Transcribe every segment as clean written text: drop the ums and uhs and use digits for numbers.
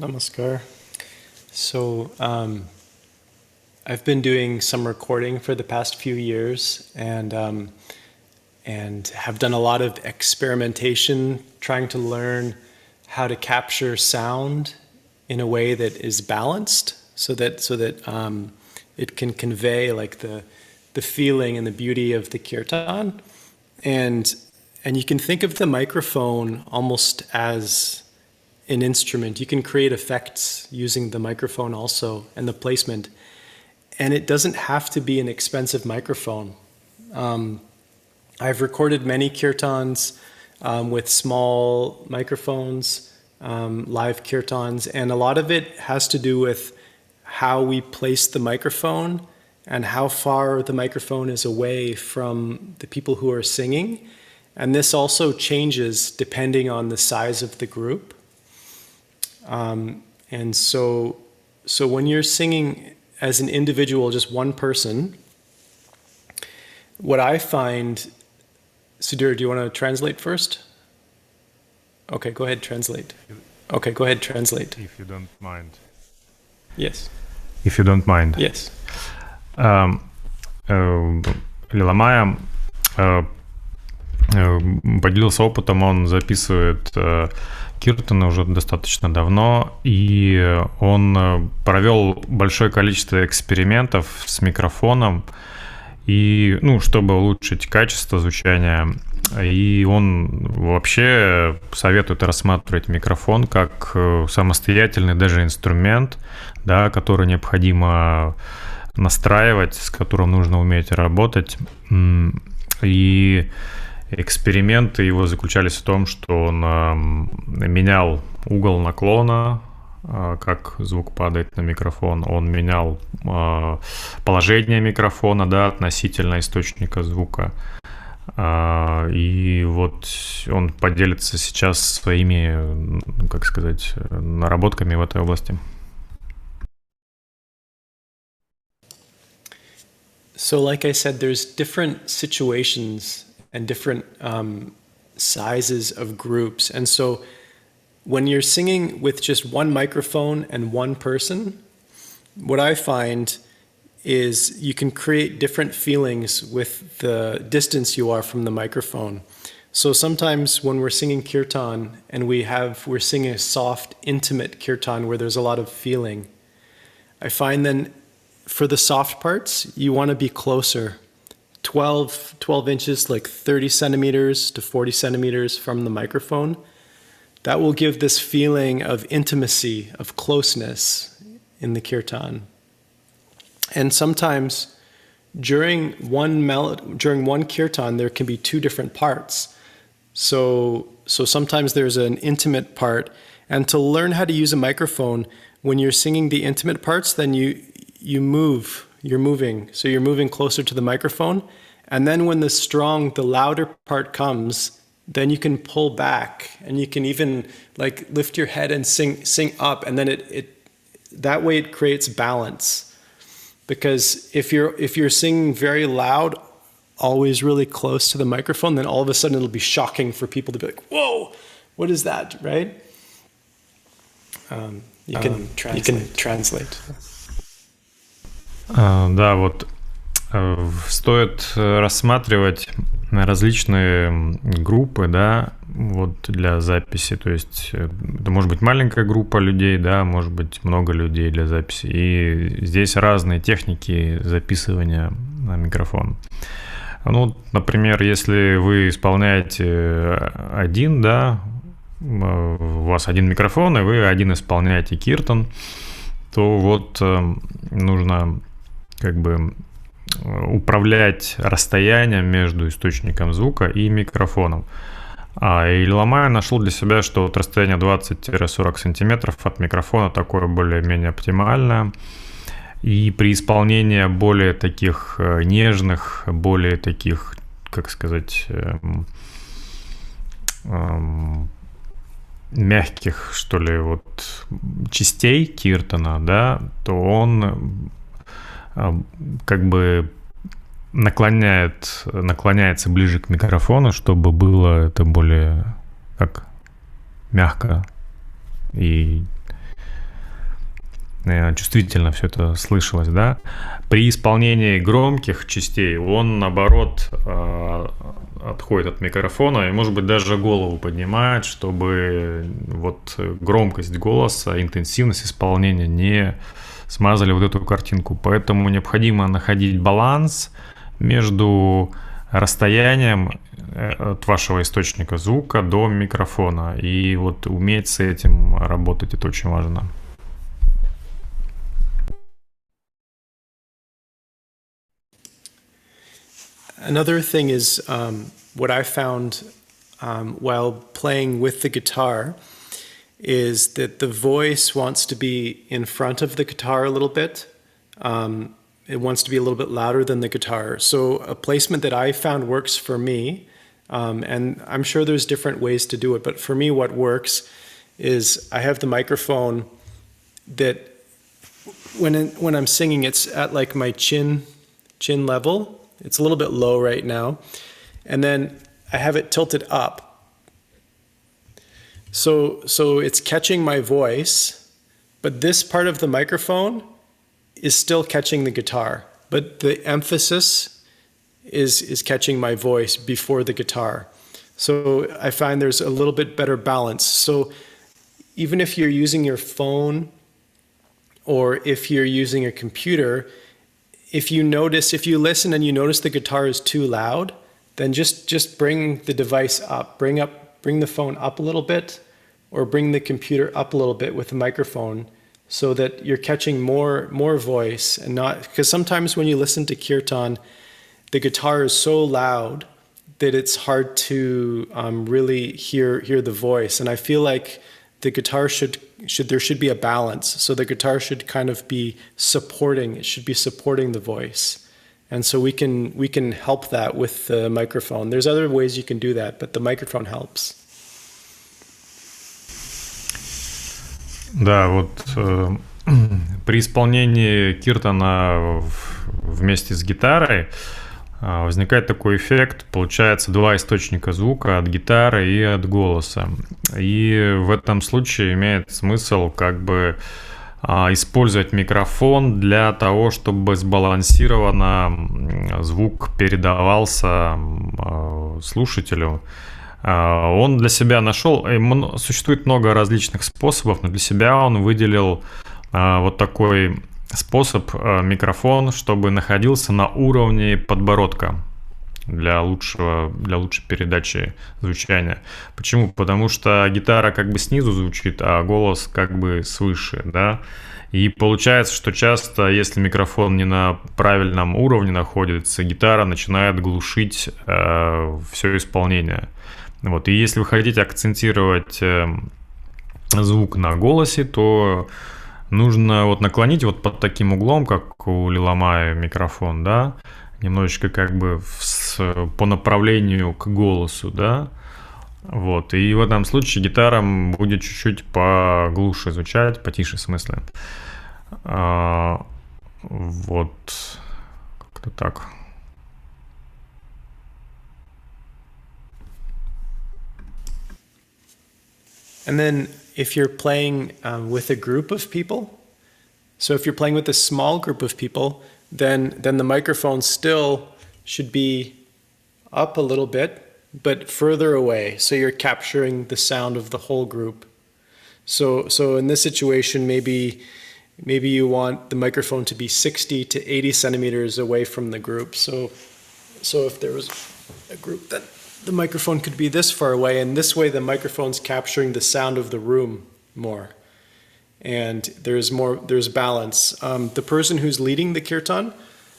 Namaskar. So, I've been doing some recording for the past few years, and have done a lot of experimentation, trying to learn how to capture sound in a way that is balanced, so that it can convey like the feeling and the beauty of the kirtan, and you can think of the microphone almost as an instrument. You can create effects using the microphone also and the placement. And it doesn't have to be an expensive microphone. I've recorded many kirtans with small microphones, live kirtans, and a lot of it has to do with how we place the microphone and how far the microphone is away from the people who are singing. And this also changes depending on the size of the group. And so when you're singing as an individual, just one person, what I find, Sudhir, do you want to translate first? Okay, go ahead, translate. Okay, go ahead, translate. If you don't mind. Yes. If you don't mind. Yes. Лиламая поделился опытом, он записывает киртаны уже достаточно давно, и он провел большое количество экспериментов с микрофоном, и, чтобы улучшить качество звучания. И он вообще советует рассматривать микрофон как самостоятельный даже инструмент, да, который необходимо настраивать, с которым нужно уметь работать. И эксперименты его заключались в том, что он менял угол наклона, как звук падает на микрофон, он менял положение микрофона, да, относительно источника звука. И вот он поделится сейчас своими, наработками в этой области. So like I said, there's different situations and different sizes of groups. And so when you're singing with just one microphone and one person, what I find is you can create different feelings with the distance you are from the microphone. So sometimes when we're singing kirtan and we're singing a soft, intimate kirtan where there's a lot of feeling, I find then for the soft parts, you want to be closer. 12 inches, like 30 centimeters to 40 centimeters from the microphone. That will give this feeling of intimacy, of closeness in the kirtan. And sometimes during one kirtan, there can be two different parts. So sometimes there's an intimate part, and to learn how to use a microphone, when you're singing the intimate parts, then you move, you're moving. So you're moving closer to the microphone. And then when the louder part comes, then you can pull back, and you can even like lift your head and sing up. And then that way it creates balance. Because if you're singing very loud, always really close to the microphone, then all of a sudden it'll be shocking for people to be like, whoa, what is that, right? You can translate. Да, вот стоит рассматривать различные группы, да, вот для записи. То есть это может быть маленькая группа людей, да, может быть много людей для записи. И здесь разные техники записывания на микрофон. Ну, например, если вы исполняете один, да, у вас один микрофон, и вы один исполняете киртан, то вот нужно управлять расстоянием между источником звука и микрофоном. И Лиламая нашел для себя, что вот расстояние 20-40 сантиметров от микрофона такое более-менее оптимальное. И при исполнении более таких нежных, более таких, мягких, что ли, вот частей киртана, да, то он наклоняется ближе к микрофону, чтобы было это более мягко и чувствительно все это слышалось, да. При исполнении громких частей он, наоборот, отходит от микрофона и, может быть, даже голову поднимает, чтобы вот громкость голоса, интенсивность исполнения не смазали вот эту картинку. Поэтому необходимо находить баланс между расстоянием от вашего источника звука до микрофона. И вот уметь с этим работать, это очень важно. Another thing is what I found while playing with the guitar is that the voice wants to be in front of the guitar a little bit. It wants to be a little bit louder than the guitar. So a placement that I found works for me, and I'm sure there's different ways to do it, but for me what works is I have the microphone that when I'm singing, it's at like my chin level. It's a little bit low right now. And then I have it tilted up. So it's catching my voice, but this part of the microphone is still catching the guitar, but the emphasis is catching my voice before the guitar. So I find there's a little bit better balance. So even if you're using your phone or if you're using a computer, if you listen and you notice the guitar is too loud, then just bring the device up, bring the phone up a little bit, or bring the computer up a little bit with the microphone, so that you're catching more voice and not, because sometimes when you listen to kirtan, the guitar is so loud that it's hard to really hear the voice. And I feel like the guitar there should be a balance. So the guitar should kind of be supporting. It should be supporting the voice. And so we can help that with the microphone. There's other ways you can do that, but the microphone helps. Да, вот при исполнении киртана вместе с гитарой возникает такой эффект, получается два источника звука от гитары и от голоса. И в этом случае имеет смысл как бы использовать микрофон для того, чтобы сбалансированно звук передавался слушателю. Он для себя нашел, существует много различных способов, но для себя он выделил вот такой способ, микрофон, чтобы находился на уровне подбородка для лучшей передачи звучания. Почему? Потому что гитара как бы снизу звучит, а голос как бы свыше, да. И получается, что часто, если микрофон не на правильном уровне находится, гитара начинает глушить все исполнение. Вот. И если вы хотите акцентировать звук на голосе, то нужно вот наклонить вот под таким углом, как у Лиламая микрофон, да, немножечко как бы по направлению к голосу, да. Вот. И в этом случае гитара будет чуть-чуть поглуше звучать, потише в смысле. Вот. Как-то так. And then if you're playing with a group of people, so if you're playing with a small group of people, then the microphone still should be up a little bit, but further away, so you're capturing the sound of the whole group. So in this situation, maybe you want the microphone to be 60 to 80 centimeters away from the group. So if there was a group, then the microphone could be this far away, and this way the microphone's capturing the sound of the room more. And there's balance. The person who's leading the kirtan,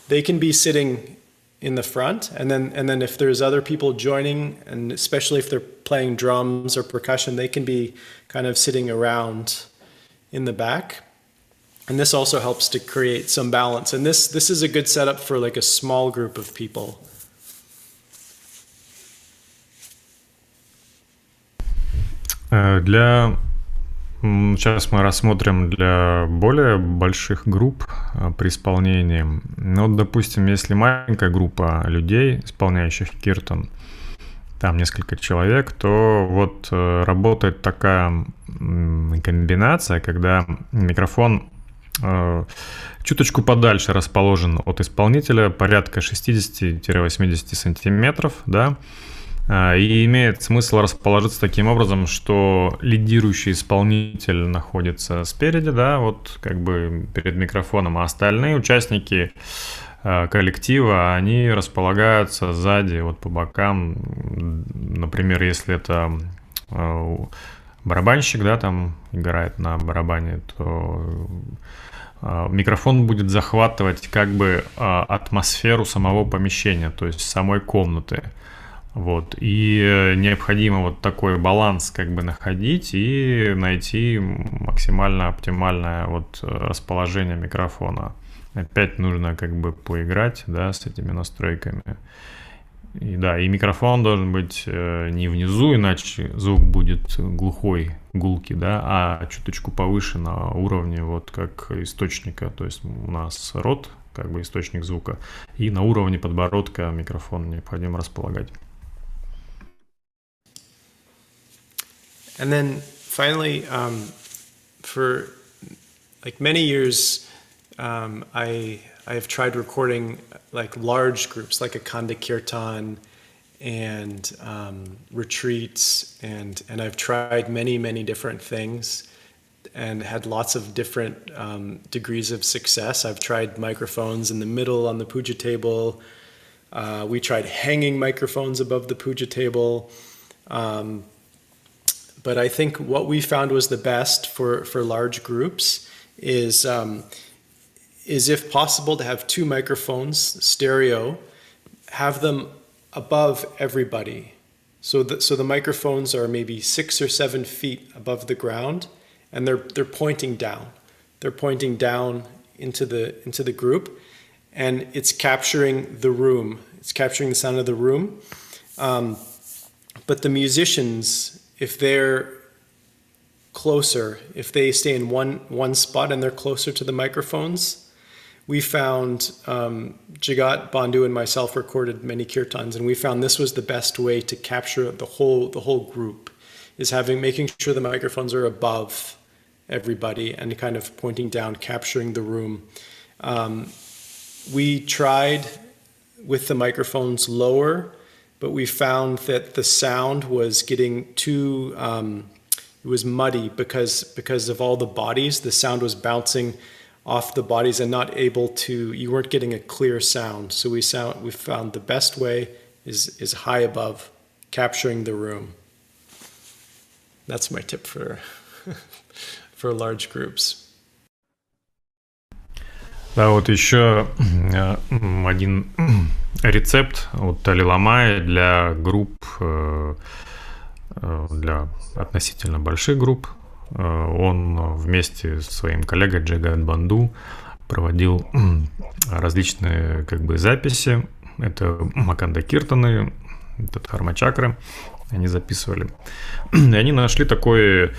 they can be sitting in the front, and then if there's other people joining, and especially if they're playing drums or percussion, they can be kind of sitting around in the back. And this also helps to create some balance. And this is a good setup for like a small group of people. Сейчас мы рассмотрим для более больших групп при исполнении. Ну, допустим, если маленькая группа людей, исполняющих киртан, там несколько человек, то вот работает такая комбинация, когда микрофон чуточку подальше расположен от исполнителя, порядка 60-80 сантиметров, да, и имеет смысл расположиться таким образом, что лидирующий исполнитель находится спереди, да, вот как бы перед микрофоном, а остальные участники коллектива, они располагаются сзади, вот по бокам. Например, если это барабанщик, да, там играет на барабане, то микрофон будет захватывать как бы атмосферу самого помещения, то есть самой комнаты. Вот. И необходимо вот такой баланс как бы находить и найти максимально оптимальное вот расположение микрофона. Опять нужно как бы поиграть, да, с этими настройками. И да, и микрофон должен быть не внизу, иначе звук будет глухой, гулкий, да, а чуточку повыше на уровне вот как источника. То есть у нас рот, как бы источник звука, и на уровне подбородка микрофон необходимо располагать. And then finally, for like many years, I have tried recording like large groups, like a Khanda Kirtan and retreats, and I've tried many different things and had lots of different degrees of success. I've tried microphones in the middle on the puja table. We tried hanging microphones above the puja table. But I think what we found was the best for large groups is if possible to have two microphones, stereo, have them above everybody. So the microphones are maybe 6 or 7 feet above the ground, and they're pointing down. They're pointing down into the group, and it's capturing the room. It's capturing the sound of the room. But the musicians, if they're closer, if they stay in one spot and they're closer to the microphones, we found Jagat, Bandhu, and myself recorded many kirtans, and we found this was the best way to capture the whole group, is making sure the microphones are above everybody and kind of pointing down, capturing the room. We tried with the microphones lower, but we found that the sound was getting too, it was muddy because of all the bodies. The sound was bouncing off the bodies and not able to, you weren't getting a clear sound. So we found the best way is high above, capturing the room. That's my tip for for large groups. Да, вот еще один рецепт от Талиламая для групп, для относительно больших групп. Он вместе с своим коллегой Джагат Банду проводил различные как бы записи. Это Маканда Киртаны, это Дхарма-чакры. Они записывали. И они нашли такой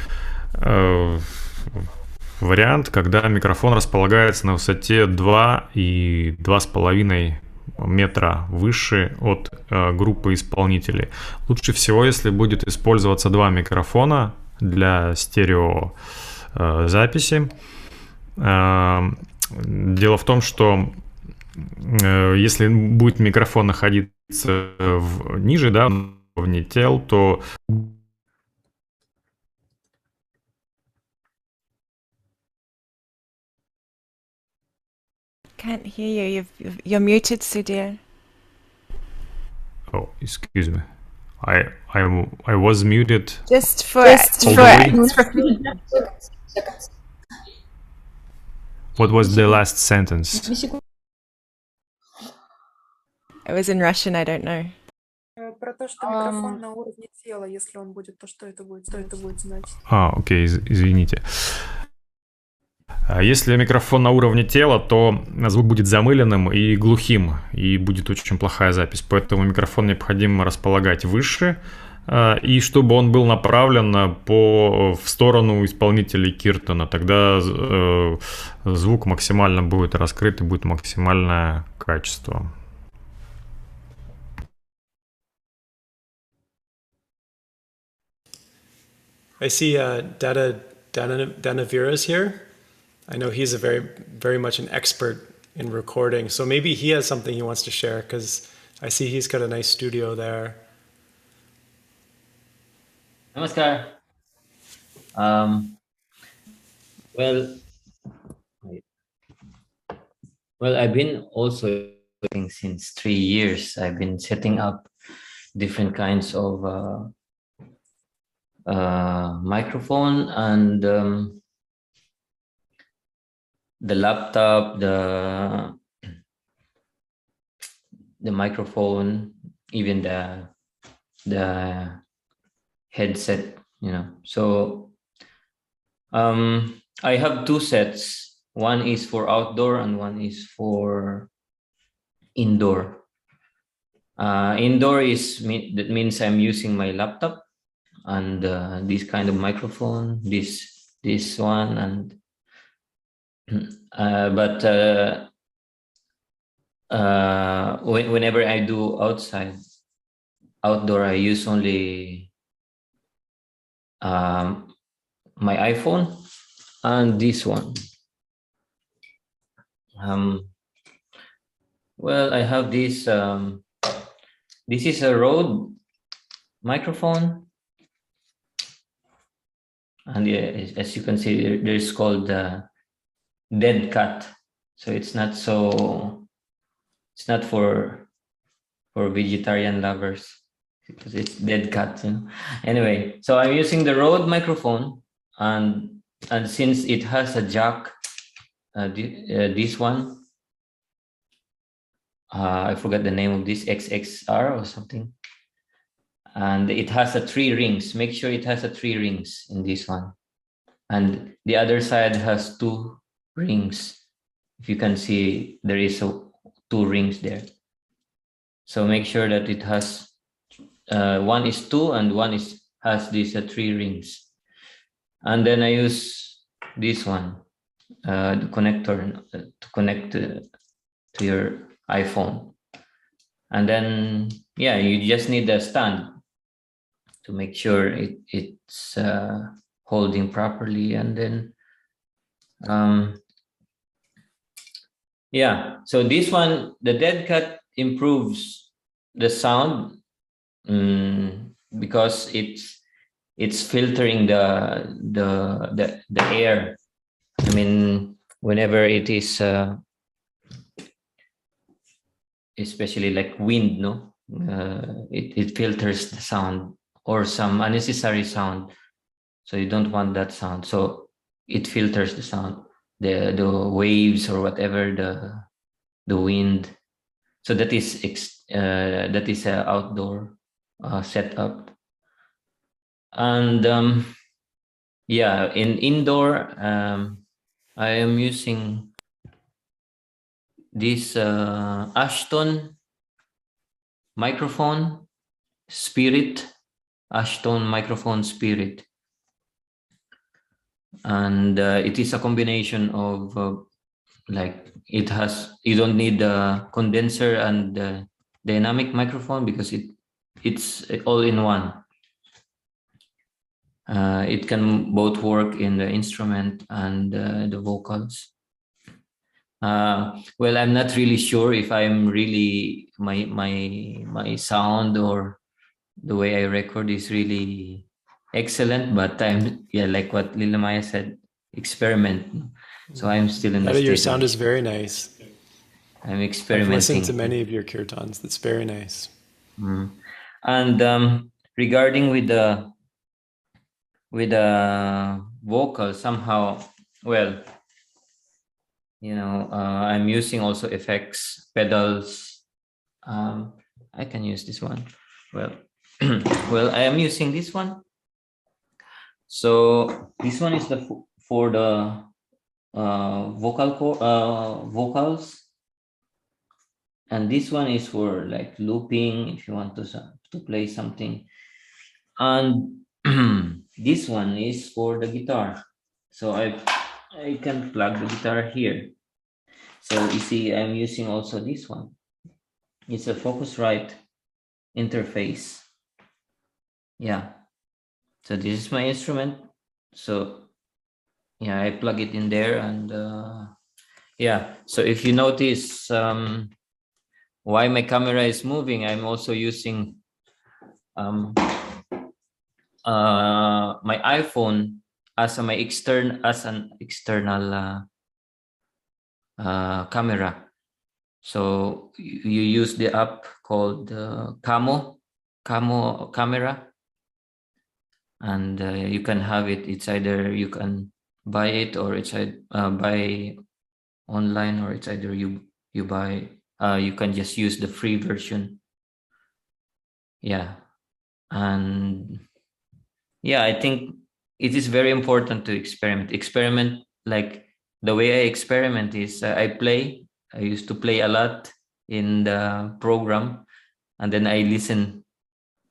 вариант, когда микрофон располагается на высоте 2 и 2,5 метра выше от группы исполнителей. Лучше всего, если будет использоваться два микрофона для стерео записи. Дело в том, что если будет микрофон находиться ниже, да, вне тел, то Can't hear you. You're muted, Sudhir. Oh, excuse me. I was muted. Just for What was the last sentence? it was in Russian. I don't know. Про то, что микрофон на уровне тела, если он будет, то что это будет значить? Окей, извините. Если микрофон на уровне тела, то звук будет замыленным и глухим, и будет очень плохая запись. Поэтому микрофон необходимо располагать выше, и чтобы он был направлен в сторону исполнителей киртана. Тогда звук максимально будет раскрыт и будет максимальное качество. I see Dana Vira's here. I know he's a very much an expert in recording. So maybe he has something he wants to share, because I see he's got a nice studio there. Namaskar. Well, I've been also since 3 years. I've been setting up different kinds of microphone and the laptop, the microphone, even the headset, So I have two sets. One is for outdoor and one is for indoor. Indoor that means I'm using my laptop and this kind of microphone, this one, and whenever I do outdoor, I use only my iPhone and this one. Well, I have this. This is a Rode microphone, and as you can see, there's called dead cat. So it's not for vegetarian lovers, because it's dead cat. Anyway, so I'm using the Rode microphone, and since it has a jack, this one. I forgot the name of this, XXR or something. And it has 3 rings. Make sure it has 3 rings in this one. And the other side has 2 rings. If you can see, there is 2 rings there. So make sure that it has, one is 2 and one has these 3 rings. And then I use this one, the connector to connect to your iPhone. And then you just need a stand to make sure it's holding properly. And then so this one, the dead cat, improves the sound because it's filtering the air. I mean, whenever it is especially like wind, it filters the sound or some unnecessary sound. So you don't want that sound. So it filters the sound, the waves or whatever, the wind. So that is an outdoor setup. And in indoor, I am using this Ashton microphone Spirit, Ashton microphone Spirit, and it is a combination of you don't need the condenser and the dynamic microphone because it's all in one. It can both work in the instrument and the vocals. Well, I'm not really sure if I'm really my sound or the way I record is really excellent, but I'm like what Lila Maya said, experiment. So I'm still in the Your stage sound is very nice. I'm experimenting. I've listened to many of your kirtans. That's very nice. And regarding with the vocal, somehow, well, I'm using also effects, pedals. I can use this one. Well, I am using this one. So this one is for the vocals, and this one is for like looping if you want to play something, and this one is for the guitar. So I can plug the guitar here. So you see, I'm using also this one. It's a Focusrite interface. So this is my instrument. So yeah, I plug it in there, and yeah. So if you notice why my camera is moving, I'm also using my iPhone as an external camera. So you use the app called Camo camera, and you can have it. It's either you can buy it, or it's buy online, or it's either you buy. You can just use the free version. Yeah, and yeah, I think it is very important to experiment. Like the way I experiment is I used to play a lot in the program, and then I listen,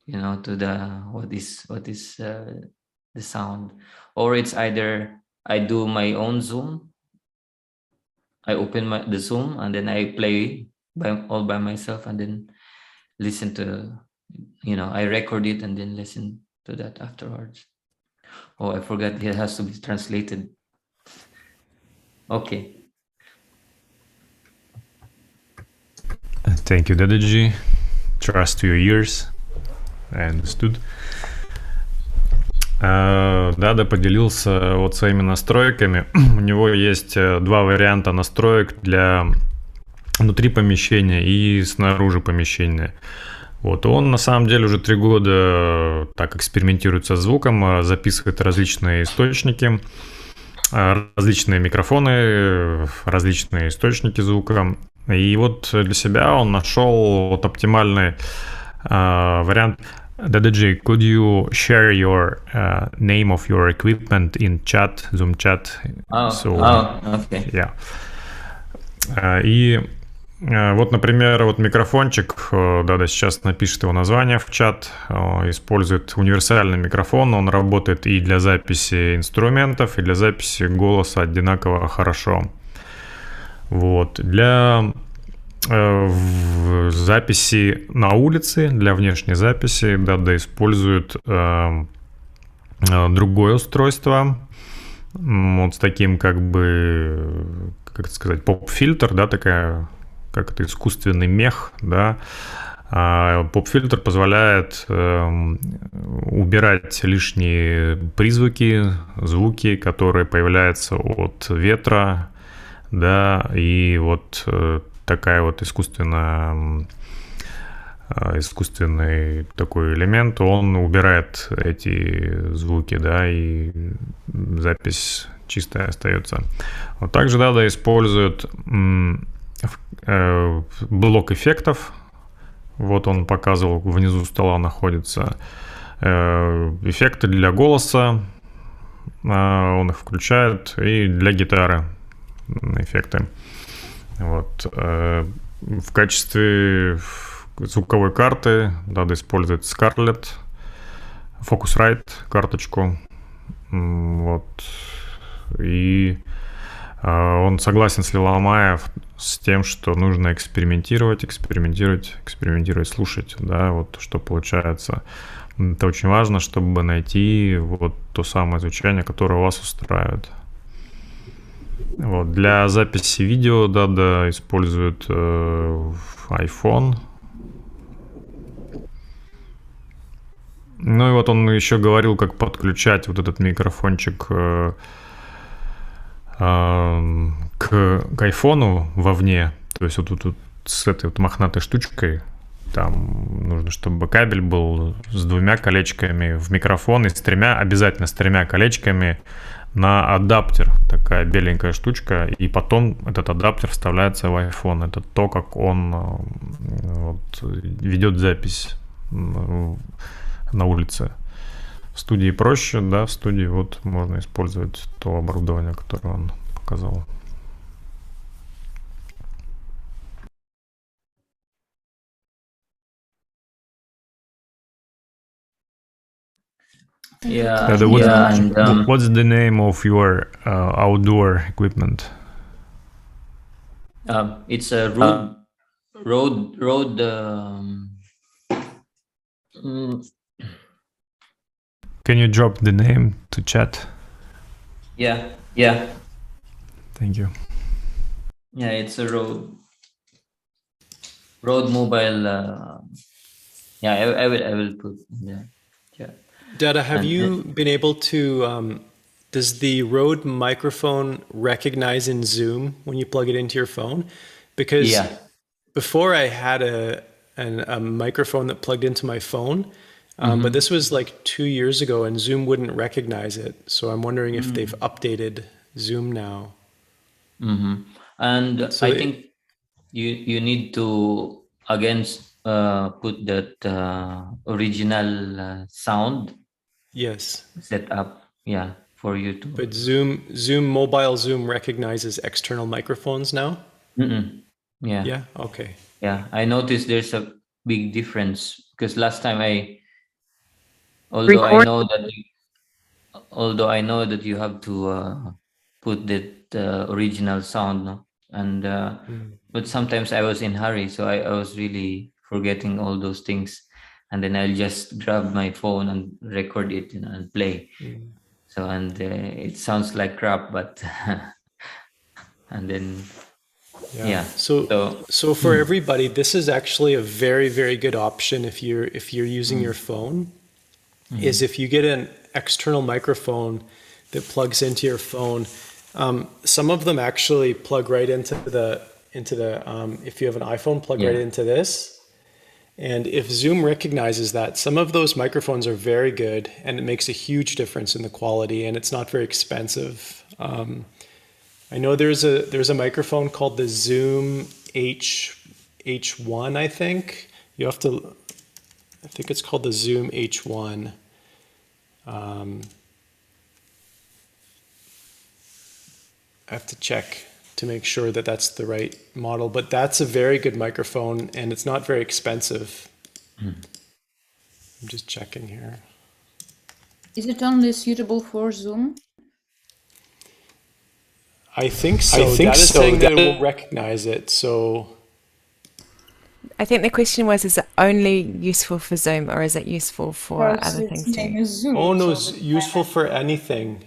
to the what is the sound. Or it's either I do my own Zoom, I open the Zoom, and then I play all by myself, and then listen to, I record it and then listen to that afterwards. Oh, I forgot, it has to be translated. Okay. Thank you, Dadaji. Trust your ears. I understood. Дада поделился вот своими настройками. У него есть два варианта настроек для внутри помещения и снаружи помещения. Вот, он на самом деле уже 3 года так экспериментирует со звуком, записывает различные источники, различные микрофоны, различные источники звука. И вот для себя он нашел вот оптимальный вариант. Dadaji, could you share your name of your equipment in chat, Zoom chat? Okay. Yeah. И вот, например, вот микрофончик, Дада сейчас напишет его название в чат, использует универсальный микрофон, он работает и для записи инструментов, и для записи голоса одинаково хорошо. Вот. Для записи на улице, для внешней записи Дада использует другое устройство, вот с таким как это сказать, поп-фильтр, да, такая, как это, искусственный мех, да. Поп-фильтр позволяет убирать лишние призвуки, звуки, которые появляются от ветра, да, и вот такая вот искусственный такой элемент, он убирает эти звуки, да, и запись чистая остается. Вот также Дада использует блок эффектов. Вот он показывал, внизу стола находится эффекты для голоса, он их включает, и для гитары эффекты. Вот. В качестве звуковой карты Дада использует Scarlett, Focusrite карточку. Вот. И он согласен с Лиламаев с тем, что нужно экспериментировать, слушать, да, вот что получается. Это очень важно, чтобы найти вот то самое звучание, которое вас устраивает. Вот. Для записи видео Дада использует iPhone. Ну и вот он еще говорил, как подключать вот этот микрофончик к айфону вовне. То есть вот тут с этой вот мохнатой штучкой. Там нужно, чтобы кабель был с 2 колечками в микрофон и обязательно с 3 колечками на адаптер. Такая беленькая штучка. И потом этот адаптер вставляется в iPhone. Это то, как он вот, ведет запись на улице. В студии проще, да, в студии вот можно использовать то оборудование, которое он показал. What's the name of your outdoor equipment? It's a road. Can you drop the name to chat? Yeah, Yeah, Thank you. yeah, it's a Rode mobile. Yeah, I will put in there. Yeah. Dada, have And you been able to, does the Rode microphone recognize in Zoom when you plug it into your phone? Because yeah. before I had a microphone that plugged into my phone, but this was like 2 years ago and Zoom wouldn't recognize it. So I'm wondering if they've updated Zoom now. And So I think you need to again put that original sound yes, set up. Yeah, for you to. but mobile Zoom recognizes external microphones now. Yeah. Yeah. Okay. Yeah, I noticed there's a big difference because last time although I know that you have to put that original sound, no? And but sometimes I was in hurry, so I was really forgetting all those things, and then I'll just grab my phone and record it, and play. So and it sounds like crap, but and then yeah. So for everybody, this is actually a very, very good option if you're using your phone, is if you get an external microphone that plugs into your phone. Some of them actually plug right into the if you have an iPhone, plug right into this. And if Zoom recognizes that, some of those microphones are very good and it makes a huge difference in the quality, and it's not very expensive. I know there's a microphone called the Zoom H1, I think. I think it's called the Zoom H1. I have to check to make sure that that's the right model, but that's a very good microphone and it's not very expensive. I'm just checking here. Is it only suitable for Zoom? I think so. That is saying that it will recognize it. So I think the question was, is it only useful for Zoom or is it useful for other things too? Zoom, no, so it's useful for anything.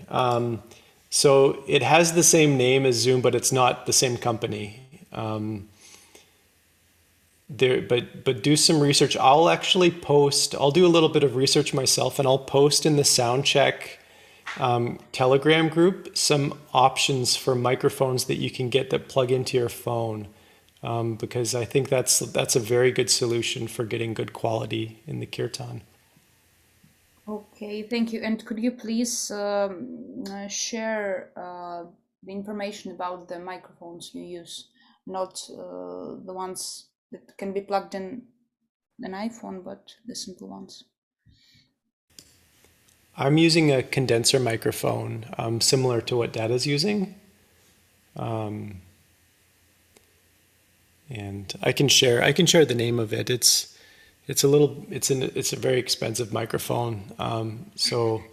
So it has the same name as Zoom, but it's not the same company. But do some research. I'll do a little bit of research myself, and I'll post in the Soundcheck Telegram group some options for microphones that you can get that plug into your phone, because I think that's a very good solution for getting good quality in the kirtan. Okay, thank you. And could you please share the information about the microphones you use, not the ones that can be plugged in an iPhone, but the simple ones? I'm using a condenser microphone, similar to what Dada's using. And I can share the name of it. It's a very expensive microphone. So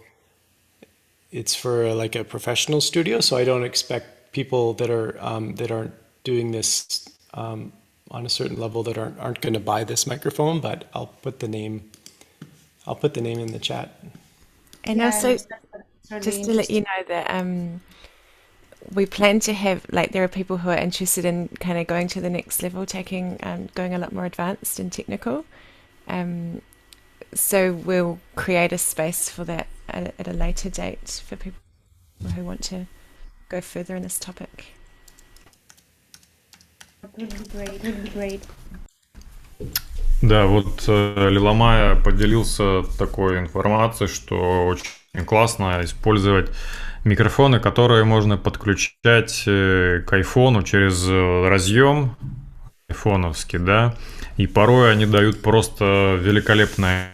it's for like a professional studio. So I don't expect people that aren't doing this on a certain level that aren't going to buy this microphone. But I'll put the name in the chat. And also, just to let you know that we plan to have, like, there are people who are interested in kind of going to the next level, going a lot more advanced and technical. So we'll create a space for that at a later date for people who want to go further in this topic. That would be great. Да, вот Лиламая поделился такой информацией, что очень классно использовать микрофоны, которые можно подключать к айфону через разъем айфоновский, да, и порой они дают просто великолепное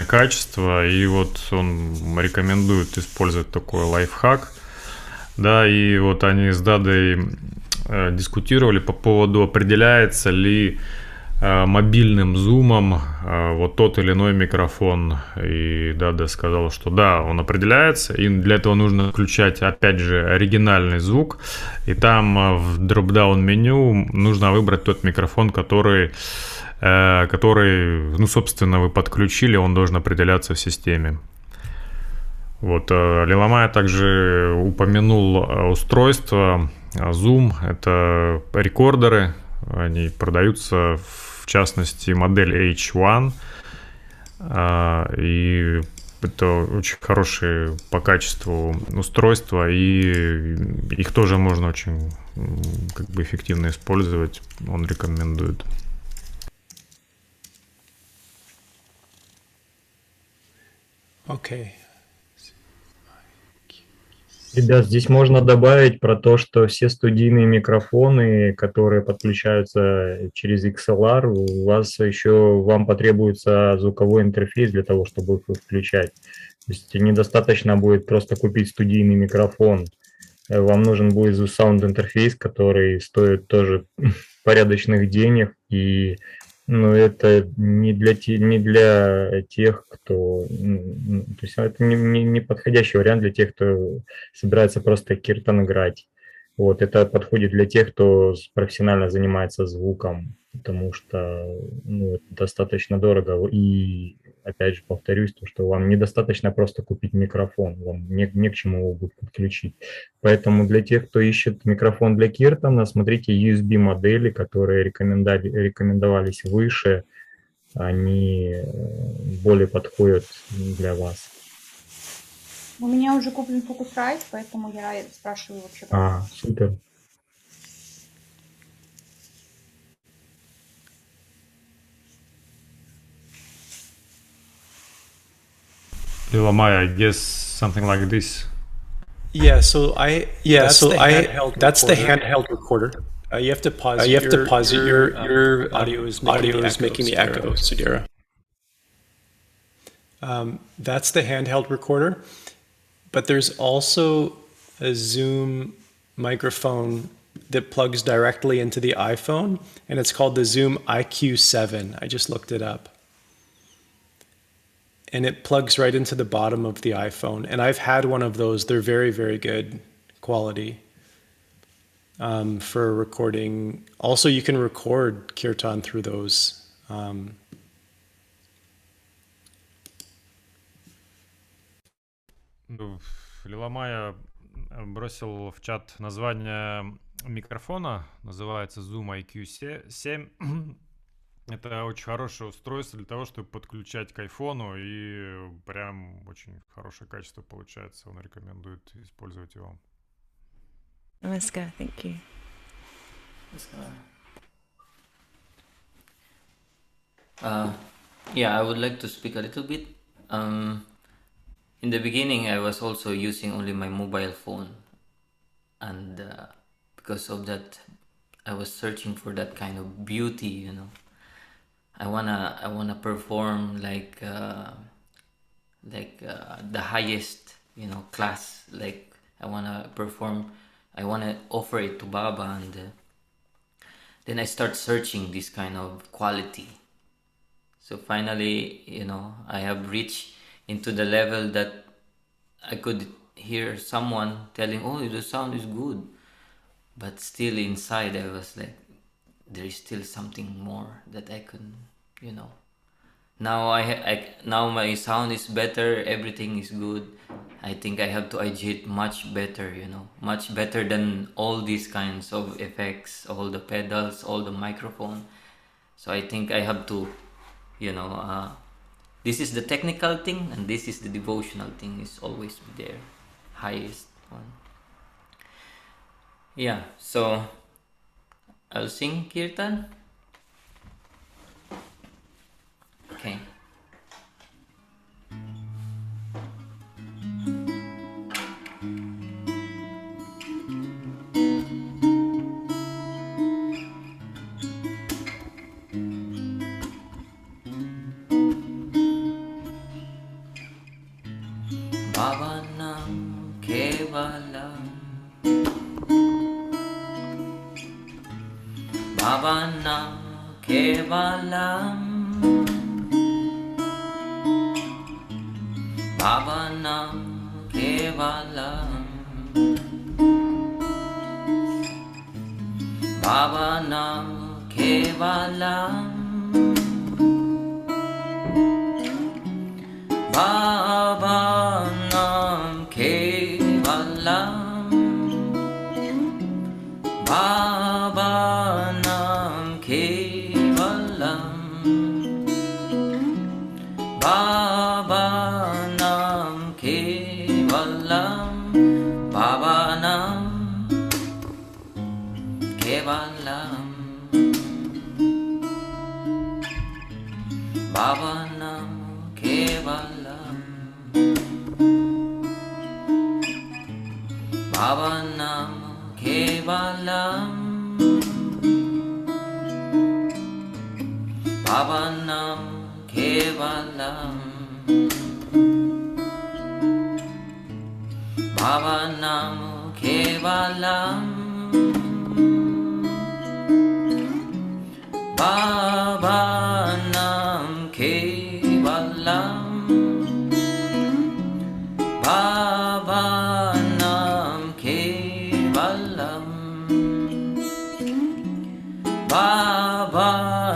качество, и вот он рекомендует использовать такой лайфхак, да, и вот они с Дадой дискутировали по поводу, определяется ли мобильным зумом вот тот или иной микрофон, и Дада сказал, что да, он определяется, и для этого нужно включать, опять же, оригинальный звук, и там в дроп-даун меню нужно выбрать тот микрофон, который, ну, собственно, вы подключили, он должен определяться в системе. Вот, Лиламая также упомянул устройство Zoom. Это рекордеры, они продаются, в частности, модель H1. И это очень хорошие по качеству устройства, и их тоже можно очень как бы эффективно использовать. Он рекомендует. Okay. Ребят, здесь можно добавить про то, что все студийные микрофоны, которые подключаются через XLR, у вас еще вам потребуется звуковой интерфейс для того, чтобы их включать. То есть недостаточно будет просто купить студийный микрофон. Вам нужен будет саунд-интерфейс, который стоит тоже порядочных денег, и это не для тех, кто... То есть это не подходящий вариант для тех, кто собирается просто киртан играть. Вот, это подходит для тех, кто профессионально занимается звуком, потому что это достаточно дорого. И опять же повторюсь, то, что вам недостаточно просто купить микрофон, вам не к чему его будет подключить. Поэтому для тех, кто ищет микрофон для киртана, смотрите USB-модели, которые рекомендовались выше, они более подходят для вас. У меня уже куплен Focusrite, поэтому я спрашиваю вообще. Супер. Lilamaya, I guess something like this. That's the handheld recorder. You have to pause. Your audio is making the echo, Sudhira. That's the handheld recorder, but there's also a Zoom microphone that plugs directly into the iPhone, and it's called the Zoom IQ7. I just looked it up. And it plugs right into the bottom of the iPhone. And I've had one of those. They're very, very good quality for recording. Also, you can record kirtan through those. Лиламая бросил в чат название микрофона. Называется Zoom IQ7. Это очень хорошее устройство для того, чтобы подключать к айфону, и прям очень хорошее качество получается. Он рекомендует использовать его. Namaskar, thank you. Yeah, I would like to speak a little bit. In the beginning, I was also using only my mobile phone, and because of that, I was searching for that kind of beauty, you know. I wanna perform like the highest, you know, class. Like I wanna offer it to Baba, and then I start searching this kind of quality. So finally, you know, I have reached into the level that I could hear someone telling, "Oh, the sound is good," but still inside I was like, there is still something more that I can, you know. Now now my sound is better, everything is good. I think I have to edit much better, you know, much better than all these kinds of effects, all the pedals, all the microphone. So I think I have to, you know, this is the technical thing and this is the devotional thing, is always be there, highest one. Yeah, so I'll sing kirtan. Okay. Bhavanam Kevalam Bhavanam Kevalam Bhavanam Kevalam Bhavanam Kevalam Bhavanam Bhavanam Kevalam Bhavanam Kevalam Bhavanam Kevalam Bhavanam Kevalam Bhavanam Kevalam Bhavanam Kevalam Bhavanam